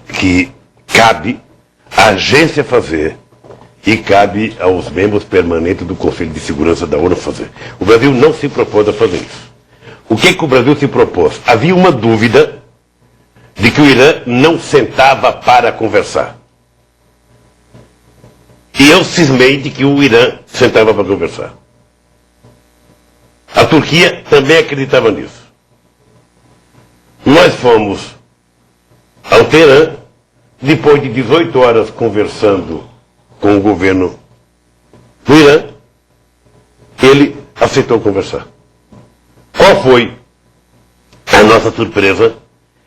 que cabe à agência fazer e cabe aos membros permanentes do Conselho de Segurança da ONU fazer. O Brasil não se propôs a fazer isso. O que o Brasil se propôs? Havia uma dúvida de que o Irã não sentava para conversar. E eu cismei de que o Irã sentava para conversar. A Turquia também acreditava nisso. Nós fomos ao Teherã, depois de 18 horas conversando com o governo do Irã, ele aceitou conversar. Qual foi a nossa surpresa?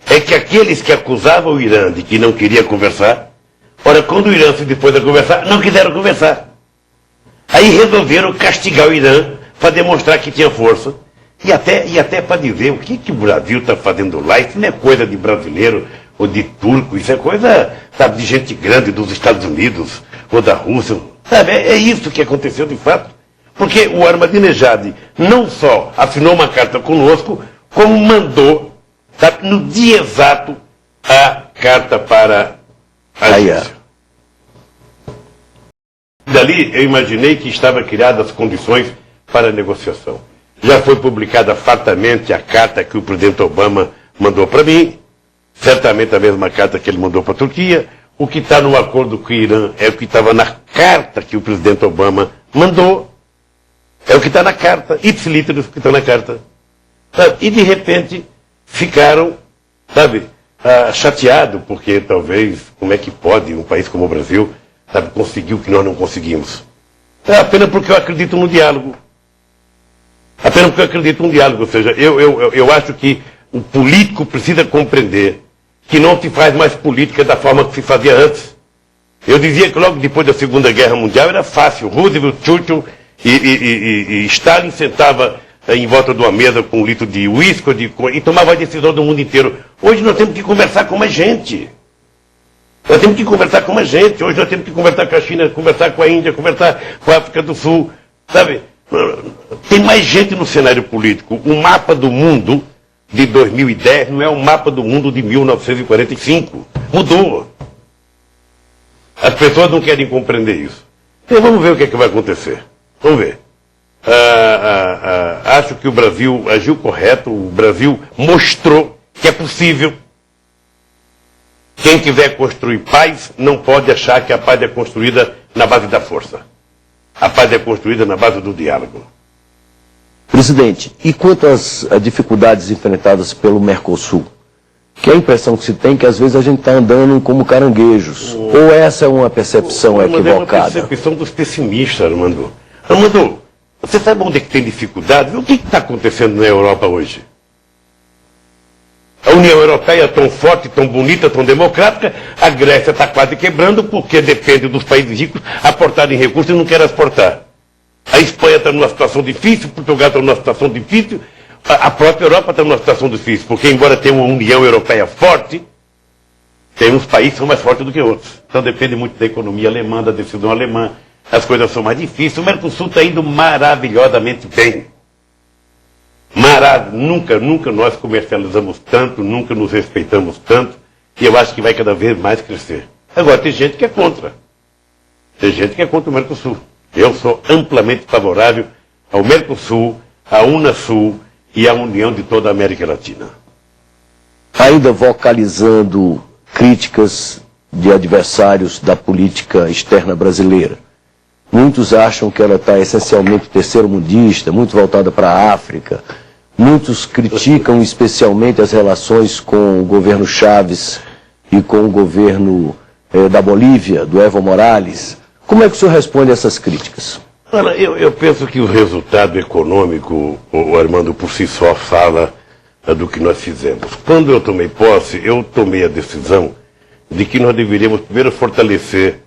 É que aqueles que acusavam o Irã de que não queria conversar, ora, quando o Irã se dispôs a conversar, não quiseram conversar. Aí resolveram castigar o Irã para demonstrar que tinha força e até para dizer o que o Brasil está fazendo lá. Isso não é coisa de brasileiro ou de turco, isso é coisa, sabe, de gente grande dos Estados Unidos ou da Rússia. Sabe, é isso que aconteceu de fato. Porque o Ahmadinejad não só assinou uma carta conosco, como mandou, sabe, no dia exato, a carta para a agência. Dali eu imaginei que estavam criadas as condições para a negociação. Já foi publicada fartamente a carta que o presidente Obama mandou para mim, certamente a mesma carta que ele mandou para a Turquia. O que está no acordo com o Irã é o que estava na carta que o presidente Obama mandou. É o que está na carta, ipsilíteros que está na carta. Sabe? E de repente ficaram, sabe, chateados, porque talvez, como é que pode um país como o Brasil, sabe, conseguir o que nós não conseguimos? É apenas porque eu acredito no diálogo. Apenas porque eu acredito no diálogo. Ou seja, eu acho que o político precisa compreender que não se faz mais política da forma que se fazia antes. Eu dizia que logo depois da Segunda Guerra Mundial era fácil. Roosevelt, Churchill e Stalin sentava em volta de uma mesa com um litro de uísque e tomava a decisão do mundo inteiro. Hoje nós temos que conversar com mais gente. Nós temos que conversar com mais gente. Hoje nós temos que conversar com a China, conversar com a Índia, conversar com a África do Sul. Sabe? Tem mais gente no cenário político. O mapa do mundo de 2010 não é o mapa do mundo de 1945. Mudou. As pessoas não querem compreender isso. Então vamos ver o que vai acontecer. Vamos ver. Acho que o Brasil agiu correto. O Brasil mostrou que é possível. Quem quiser construir paz não pode achar que a paz é construída na base da força. A paz é construída na base do diálogo. Presidente, e quanto às dificuldades enfrentadas pelo Mercosul? Que a impressão que se tem é que às vezes a gente está andando como caranguejos. Ou essa é uma percepção equivocada? É uma percepção dos pessimistas, Armando. Armando, você sabe onde é que tem dificuldade? O que está acontecendo na Europa hoje? A União Europeia tão forte, tão bonita, tão democrática, a Grécia está quase quebrando porque depende dos países ricos aportarem recursos e não quer exportar. A Espanha está numa situação difícil, Portugal está numa situação difícil, a própria Europa está numa situação difícil, porque embora tenha uma União Europeia forte, tem uns países que são mais fortes do que outros. Então depende muito da economia alemã, da decisão alemã, as coisas são mais difíceis. O Mercosul está indo maravilhosamente bem. Nunca nós comercializamos tanto, nunca nos respeitamos tanto, e eu acho que vai cada vez mais crescer. Agora, tem gente que é contra. Tem gente que é contra o Mercosul. Eu sou amplamente favorável ao Mercosul, à Unasul e à união de toda a América Latina. Ainda vocalizando críticas de adversários da política externa brasileira, muitos acham que ela está essencialmente terceiro-mundista, muito voltada para a África. Muitos criticam especialmente as relações com o governo Chávez e com o governo da Bolívia, do Evo Morales. Como é que o senhor responde a essas críticas? Olha, eu penso que o resultado econômico, o Armando, por si só fala do que nós fizemos. Quando eu tomei posse, eu tomei a decisão de que nós deveríamos primeiro fortalecer,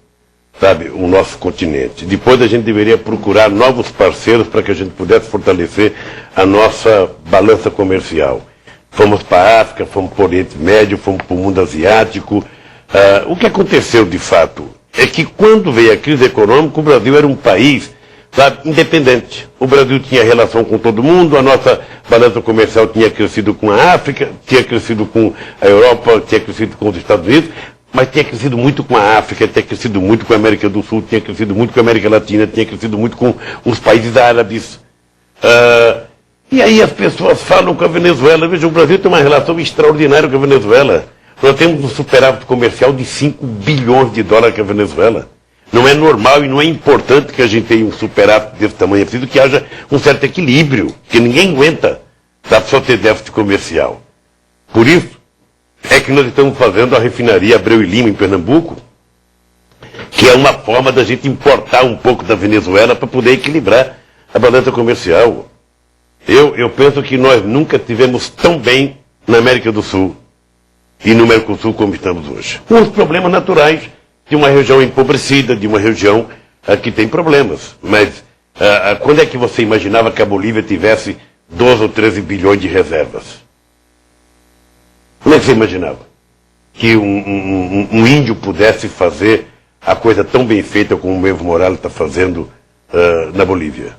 sabe, o nosso continente. Depois a gente deveria procurar novos parceiros para que a gente pudesse fortalecer a nossa balança comercial. Fomos para a África, fomos para o Oriente Médio, fomos para o mundo asiático. O que aconteceu de fato é que quando veio a crise econômica, o Brasil era um país, sabe, independente. O Brasil tinha relação com todo mundo, a nossa balança comercial tinha crescido com a África, tinha crescido com a Europa, tinha crescido com os Estados Unidos, mas tinha crescido muito com a África, tinha crescido muito com a América do Sul, tinha crescido muito com a América Latina, tinha crescido muito com os países árabes. E aí as pessoas falam com a Venezuela. Veja, o Brasil tem uma relação extraordinária com a Venezuela. Nós temos um superávit comercial de 5 bilhões de dólares com a Venezuela. Não é normal e não é importante que a gente tenha um superávit desse tamanho. É preciso que haja um certo equilíbrio, que ninguém aguenta só ter déficit comercial. Por isso é que nós estamos fazendo a refinaria Abreu e Lima em Pernambuco, que é uma forma da gente importar um pouco da Venezuela para poder equilibrar a balança comercial. Eu penso que nós nunca estivemos tão bem na América do Sul e no Mercosul como estamos hoje. Com os problemas naturais de uma região empobrecida, de uma região que tem problemas. Mas quando é que você imaginava que a Bolívia tivesse 12 ou 13 bilhões de reservas? Como é que você imaginava que um índio pudesse fazer a coisa tão bem feita como o Evo Morales está fazendo na Bolívia?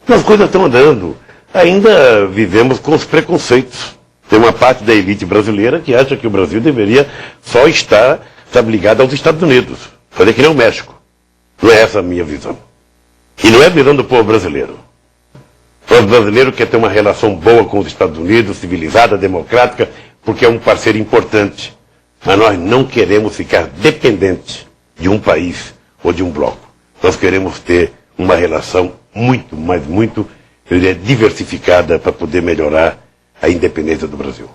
As coisas estão andando. Ainda vivemos com os preconceitos. Tem uma parte da elite brasileira que acha que o Brasil deveria só estar, ligado aos Estados Unidos. Fazer que nem o México. Não é essa a minha visão. E não é a visão do povo brasileiro. O povo brasileiro quer ter uma relação boa com os Estados Unidos, civilizada, democrática, porque é um parceiro importante. Mas nós não queremos ficar dependentes de um país ou de um bloco. Nós queremos ter uma relação muito, mas muito diversificada para poder melhorar a independência do Brasil.